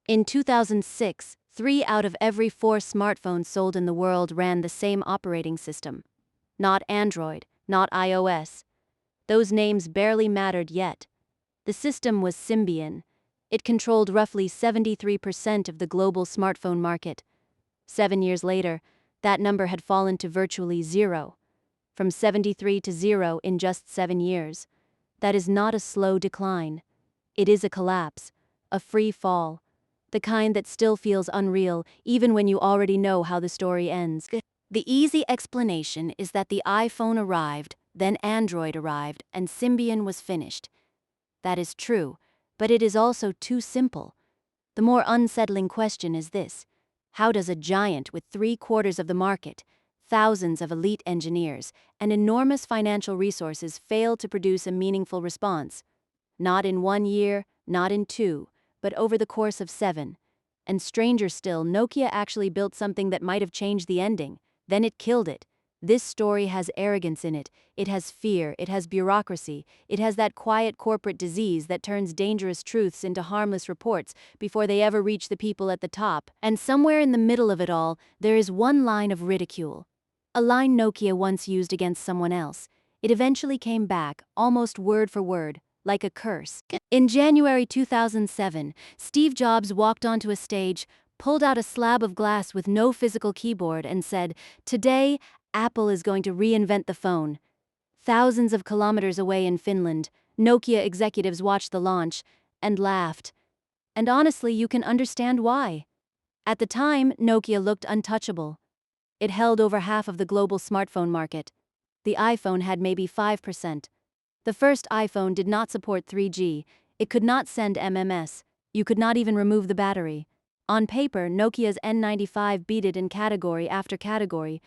In 2006, 3 out of every 4 smartphones sold in the world ran the same operating system. Not Android, not iOS. Those names barely mattered yet. The system was Symbian. It controlled roughly 73% of the global smartphone market. 7 years later, that number had fallen to virtually zero. From 73 to 0 in just 7 years. That is not a slow decline. It is a collapse, a free fall. The kind that still feels unreal, even when you already know how the story ends. The easy explanation is that the iPhone arrived, then Android arrived, and Symbian was finished. That is true, but it is also too simple. The more unsettling question is this: how does a giant with 3/4 of the market, thousands of elite engineers, and enormous financial resources fail to produce a meaningful response? Not in 1 year, not in 2, but over the course of 7. And stranger still, Nokia actually built something that might have changed the ending. Then it killed it. This story has arrogance in it. It has fear. It has bureaucracy. It has that quiet corporate disease that turns dangerous truths into harmless reports before they ever reach the people at the top. And somewhere in the middle of it all, there is one line of ridicule. A line Nokia once used against someone else. It eventually came back, almost word for word, like a curse. In January 2007, Steve Jobs walked onto a stage, pulled out a slab of glass with no physical keyboard, and said, "Today, Apple is going to reinvent the phone." Thousands of kilometers away in Finland, Nokia executives watched the launch and laughed. And honestly, you can understand why. At the time, Nokia looked untouchable. It held over half of the global smartphone market. The iPhone had maybe 5%. The first iPhone did not support 3G. It could not send MMS. You could not even remove the battery. On paper, Nokia's N95 beat it in category after category,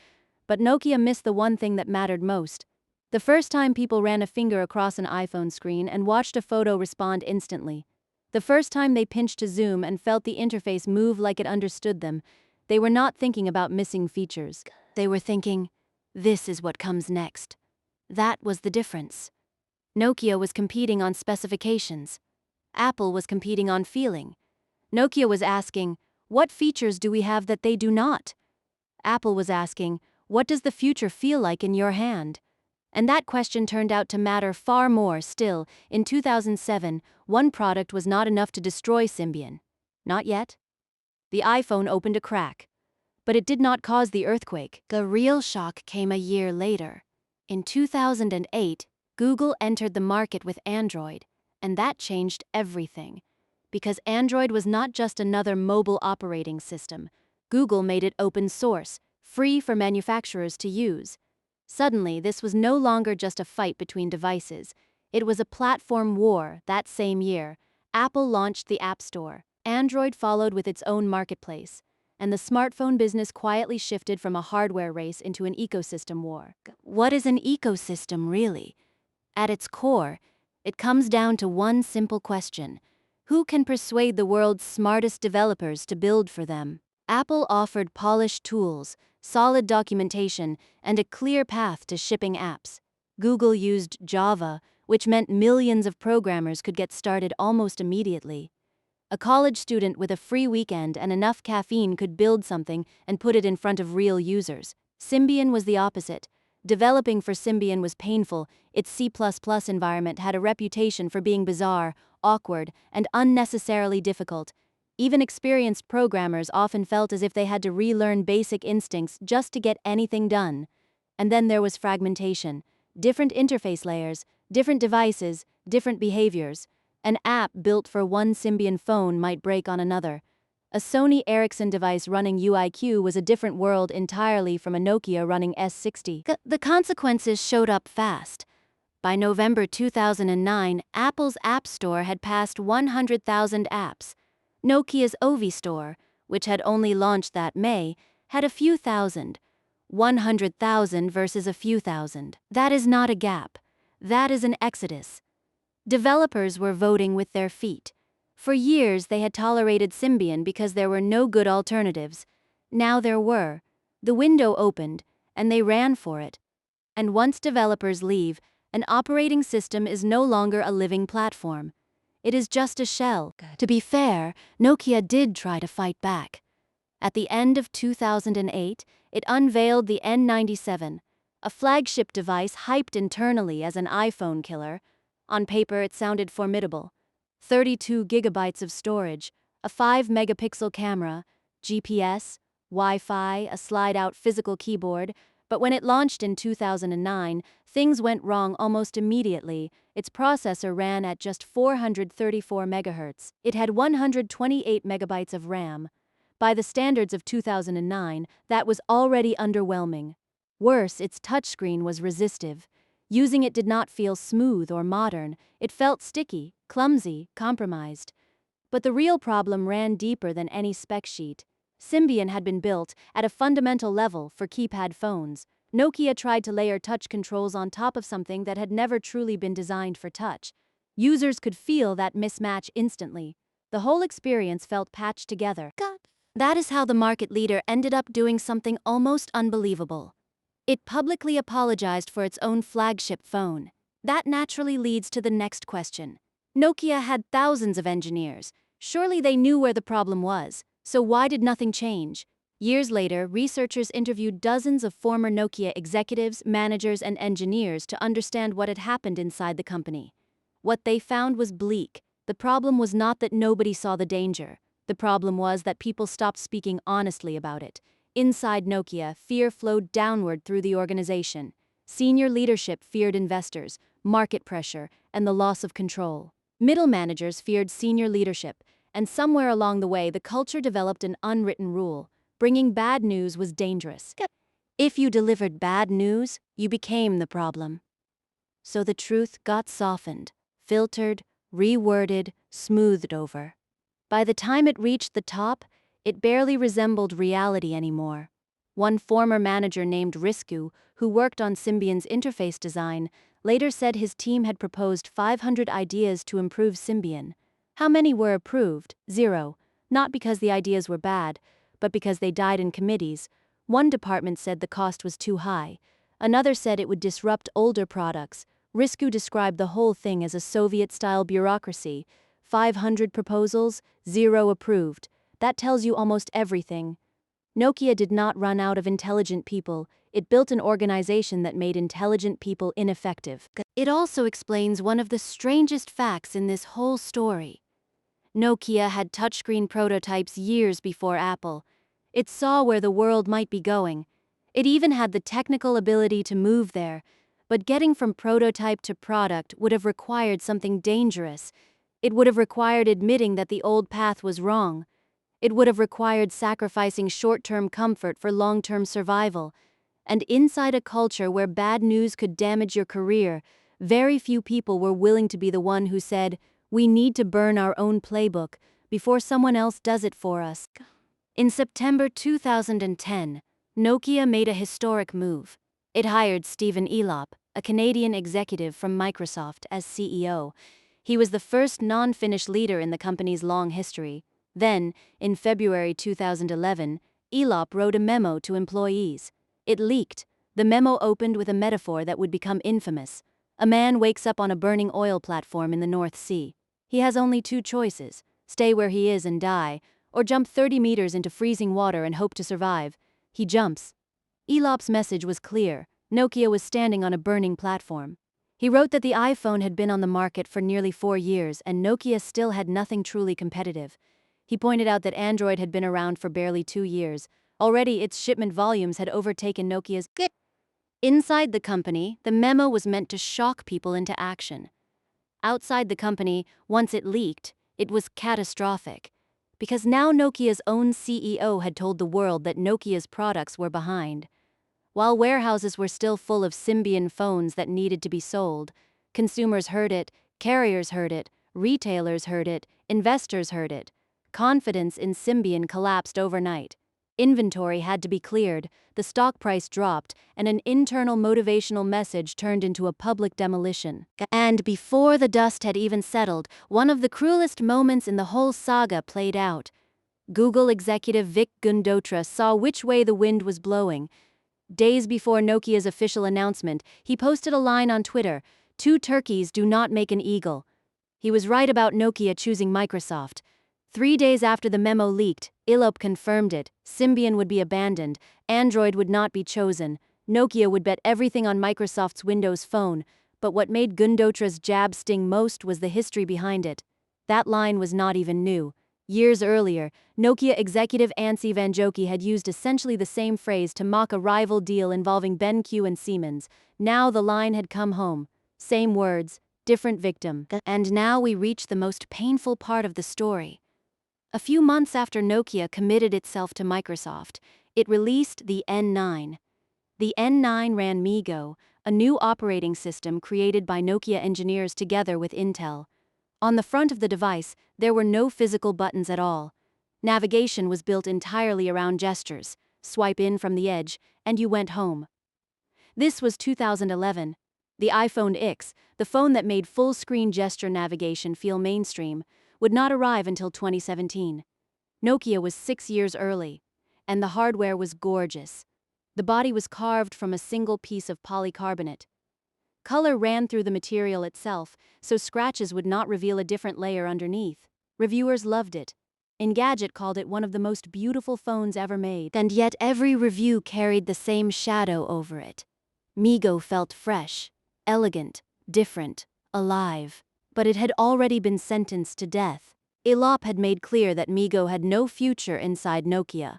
but Nokia missed the one thing that mattered most. The first time people ran a finger across an iPhone screen and watched a photo respond instantly. The first time they pinched to zoom and felt the interface move like it understood them, they were not thinking about missing features. They were thinking, this is what comes next. That was the difference. Nokia was competing on specifications. Apple was competing on feeling. Nokia was asking, what features do we have that they do not? Apple was asking, what does the future feel like in your hand? And that question turned out to matter far more still. In 2007, one product was not enough to destroy Symbian. Not yet. The iPhone opened a crack. But it did not cause the earthquake. The real shock came a year later. In 2008, Google entered the market with Android, and that changed everything. Because Android was not just another mobile operating system. Google made it open source, free for manufacturers to use. Suddenly, this was no longer just a fight between devices. It was a platform war. That same year, Apple launched the App Store. Android followed with its own marketplace. And the smartphone business quietly shifted from a hardware race into an ecosystem war. What is an ecosystem, really? At its core, it comes down to one simple question: who can persuade the world's smartest developers to build for them? Apple offered polished tools, solid documentation, and a clear path to shipping apps. Google used Java, which meant millions of programmers could get started almost immediately. A college student with a free weekend and enough caffeine could build something and put it in front of real users. Symbian was the opposite. Developing for Symbian was painful. Its C++ environment had a reputation for being bizarre, awkward, and unnecessarily difficult. Even experienced programmers often felt as if they had to relearn basic instincts just to get anything done. And then there was fragmentation. Different interface layers, different devices, different behaviors. An app built for one Symbian phone might break on another. A Sony Ericsson device running UIQ was a different world entirely from a Nokia running S60. The consequences showed up fast. By November 2009, Apple's App Store had passed 100,000 apps. Nokia's Ovi Store, which had only launched that May, had a few thousand. 100,000 versus a few thousand. That is not a gap. That is an exodus. Developers were voting with their feet. For years they had tolerated Symbian because there were no good alternatives. Now there were. The window opened, and they ran for it. And once developers leave, an operating system is no longer a living platform. It is just a shell. To be fair, Nokia did try to fight back. At the end of 2008, it unveiled the N97, a flagship device hyped internally as an iPhone killer. On paper, it sounded formidable. 32 gigabytes of storage, a 5-megapixel camera, GPS, Wi-Fi, a slide-out physical keyboard. But when it launched in 2009, things went wrong almost immediately. Its processor ran at just 434 MHz. It had 128 megabytes of RAM. By the standards of 2009, that was already underwhelming. Worse, its touchscreen was resistive. Using it did not feel smooth or modern. It felt sticky, clumsy, compromised. But the real problem ran deeper than any spec sheet. Symbian had been built, at a fundamental level, for keypad phones. Nokia tried to layer touch controls on top of something that had never truly been designed for touch. Users could feel that mismatch instantly. The whole experience felt patched together. That is how the market leader ended up doing something almost unbelievable. It publicly apologized for its own flagship phone. That naturally leads to the next question. Nokia had thousands of engineers. Surely they knew where the problem was. So why did nothing change? Years later, researchers interviewed dozens of former Nokia executives, managers, and engineers to understand what had happened inside the company. What they found was bleak. The problem was not that nobody saw the danger. The problem was that people stopped speaking honestly about it. Inside Nokia, fear flowed downward through the organization. Senior leadership feared investors, market pressure, and the loss of control. Middle managers feared senior leadership, and somewhere along the way the culture developed an unwritten rule. Bringing bad news was dangerous. If you delivered bad news, you became the problem. So the truth got softened, filtered, reworded, smoothed over. By the time it reached the top, it barely resembled reality anymore. One former manager named Risku, who worked on Symbian's interface design, later said his team had proposed 500 ideas to improve Symbian. How many were approved? 0. Not because the ideas were bad, but because they died in committees. One department said the cost was too high. Another said it would disrupt older products. Risku described the whole thing as a Soviet-style bureaucracy. 500 proposals, 0 approved. That tells you almost everything. Nokia did not run out of intelligent people. It built an organization that made intelligent people ineffective. It also explains one of the strangest facts in this whole story. Nokia had touchscreen prototypes years before Apple. It saw where the world might be going. It even had the technical ability to move there. But getting from prototype to product would have required something dangerous. It would have required admitting that the old path was wrong. It would have required sacrificing short-term comfort for long-term survival. And inside a culture where bad news could damage your career, very few people were willing to be the one who said, "We need to burn our own playbook before someone else does it for us." In September 2010, Nokia made a historic move. It hired Stephen Elop, a Canadian executive from Microsoft, as CEO. He was the first non-Finnish leader in the company's long history. Then, in February 2011, Elop wrote a memo to employees. It leaked. The memo opened with a metaphor that would become infamous. A man wakes up on a burning oil platform in the North Sea. He has only 2 choices: stay where he is and die, or jump 30 meters into freezing water and hope to survive. He jumps. Elop's message was clear. Nokia was standing on a burning platform. He wrote that the iPhone had been on the market for nearly 4 years and Nokia still had nothing truly competitive. He pointed out that Android had been around for barely 2 years. Already its shipment volumes had overtaken Nokia's. Inside the company, the memo was meant to shock people into action. Outside the company, once it leaked, it was catastrophic. Because now Nokia's own CEO had told the world that Nokia's products were behind. While warehouses were still full of Symbian phones that needed to be sold, consumers heard it, carriers heard it, retailers heard it, investors heard it. Confidence in Symbian collapsed overnight. Inventory had to be cleared, the stock price dropped, and an internal motivational message turned into a public demolition. And before the dust had even settled, one of the cruelest moments in the whole saga played out. Google executive Vic Gundotra saw which way the wind was blowing. Days before Nokia's official announcement, he posted a line on Twitter: "2 turkeys do not make an eagle." He was right about Nokia choosing Microsoft. 3 days after the memo leaked, Ilop confirmed it. Symbian would be abandoned, Android would not be chosen, Nokia would bet everything on Microsoft's Windows Phone, but what made Gundotra's jab sting most was the history behind it. That line was not even new. Years earlier, Nokia executive Anssi Vanjoki had used essentially the same phrase to mock a rival deal involving BenQ and Siemens. Now the line had come home. Same words, different victim. And now we reach the most painful part of the story. A few months after Nokia committed itself to Microsoft, it released the N9. The N9 ran MeeGo, a new operating system created by Nokia engineers together with Intel. On the front of the device, there were no physical buttons at all. Navigation was built entirely around gestures. Swipe in from the edge, and you went home. This was 2011. The iPhone X, the phone that made full-screen gesture navigation feel mainstream, would not arrive until 2017. Nokia was 6 years early, and the hardware was gorgeous. The body was carved from a single piece of polycarbonate. Color ran through the material itself, so scratches would not reveal a different layer underneath. Reviewers loved it. Engadget called it one of the most beautiful phones ever made, and yet every review carried the same shadow over it. MeeGo felt fresh, elegant, different, alive. But it had already been sentenced to death. Ilop had made clear that MeeGo had no future inside Nokia.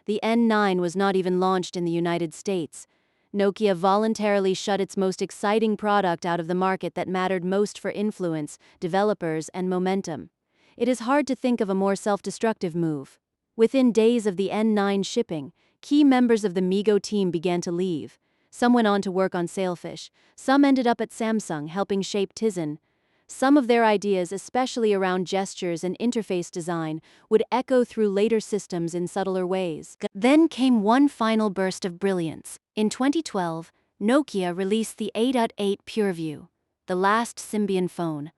The N9 was not even launched in the United States. Nokia voluntarily shut its most exciting product out of the market that mattered most for influence, developers, and momentum. It is hard to think of a more self-destructive move. Within days of the N9 shipping, key members of the MeeGo team began to leave. Some went on to work on Sailfish. Some ended up at Samsung helping shape Tizen. Some of their ideas, especially around gestures and interface design, would echo through later systems in subtler ways. Then came one final burst of brilliance. In 2012, Nokia released the 8.8 PureView, the last Symbian phone,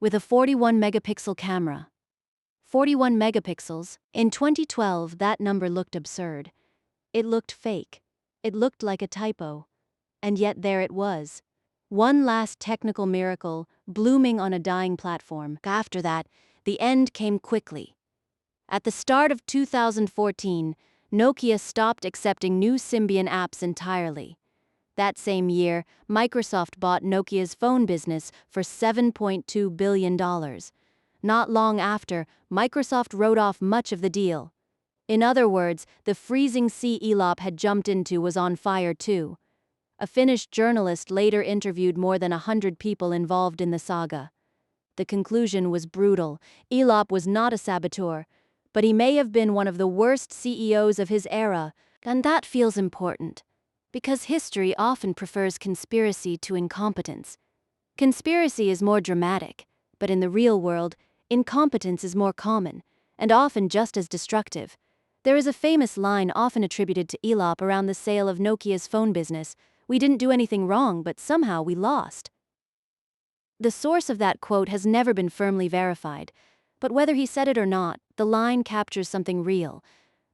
with a 41-megapixel camera. 41 megapixels. In 2012, that number looked absurd. It looked fake. It looked like a typo. And yet there it was. One last technical miracle, blooming on a dying platform. After that, the end came quickly. At the start of 2014, Nokia stopped accepting new Symbian apps entirely. That same year, Microsoft bought Nokia's phone business for $7.2 billion. Not long after, Microsoft wrote off much of the deal. In other words, the freezing sea Ilop had jumped into was on fire too. A Finnish journalist later interviewed more than 100 people involved in the saga. The conclusion was brutal. Ilop was not a saboteur, but he may have been one of the worst CEOs of his era, and that feels important, because history often prefers conspiracy to incompetence. Conspiracy is more dramatic, but in the real world, incompetence is more common, and often just as destructive. There is a famous line often attributed to Ilop around the sale of Nokia's phone business: "We didn't do anything wrong, but somehow we lost." The source of that quote has never been firmly verified, but whether he said it or not, the line captures something real: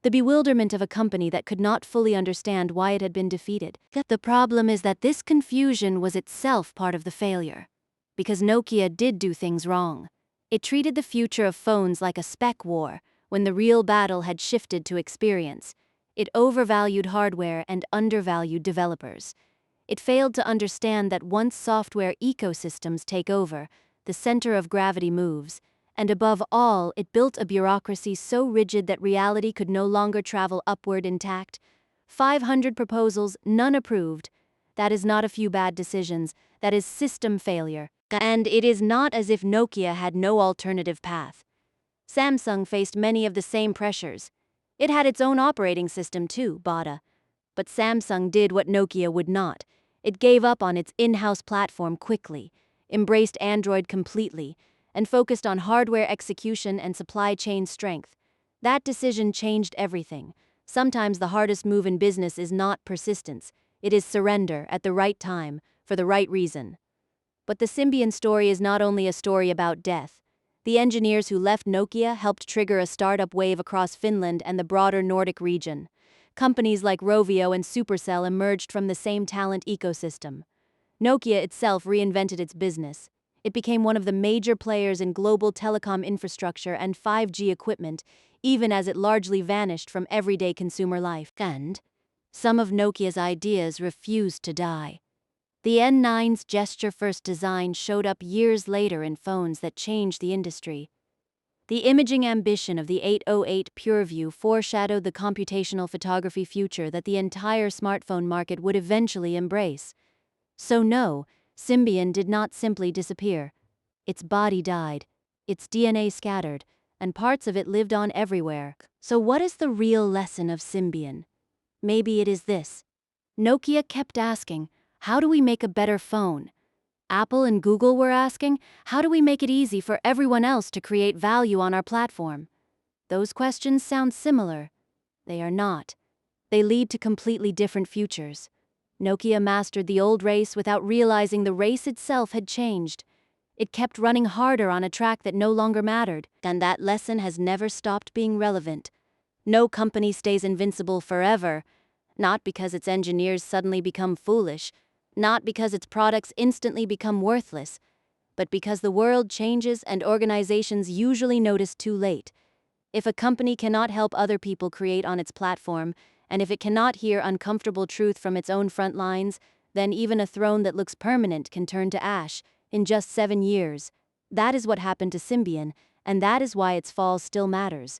the bewilderment of a company that could not fully understand why it had been defeated. The problem is that this confusion was itself part of the failure. Because Nokia did do things wrong. It treated the future of phones like a spec war, when the real battle had shifted to experience. It overvalued hardware and undervalued developers. It failed to understand that once software ecosystems take over, the center of gravity moves, and above all, it built a bureaucracy so rigid that reality could no longer travel upward intact. 500 proposals, none approved. That is not a few bad decisions, that is system failure. And it is not as if Nokia had no alternative path. Samsung faced many of the same pressures. It had its own operating system too, Bada. But Samsung did what Nokia would not. It gave up on its in-house platform quickly, embraced Android completely, and focused on hardware execution and supply chain strength. That decision changed everything. Sometimes the hardest move in business is not persistence. It is surrender at the right time, for the right reason. But the Symbian story is not only a story about death. The engineers who left Nokia helped trigger a startup wave across Finland and the broader Nordic region. Companies like Rovio and Supercell emerged from the same talent ecosystem. Nokia itself reinvented its business. It became one of the major players in global telecom infrastructure and 5G equipment, even as it largely vanished from everyday consumer life. And some of Nokia's ideas refused to die. The N9's gesture-first design showed up years later in phones that changed the industry. The imaging ambition of the 808 PureView foreshadowed the computational photography future that the entire smartphone market would eventually embrace. So no, Symbian did not simply disappear. Its body died, its DNA scattered, and parts of it lived on everywhere. So what is the real lesson of Symbian? Maybe it is this. Nokia kept asking, how do we make a better phone? Apple and Google were asking, how do we make it easy for everyone else to create value on our platform? Those questions sound similar. They are not. They lead to completely different futures. Nokia mastered the old race without realizing the race itself had changed. It kept running harder on a track that no longer mattered, and that lesson has never stopped being relevant. No company stays invincible forever, not because its engineers suddenly become foolish, not because its products instantly become worthless, but because the world changes and organizations usually notice too late. If a company cannot help other people create on its platform, and if it cannot hear uncomfortable truth from its own front lines, then even a throne that looks permanent can turn to ash in just 7 years. That is what happened to Symbian, and that is why its fall still matters.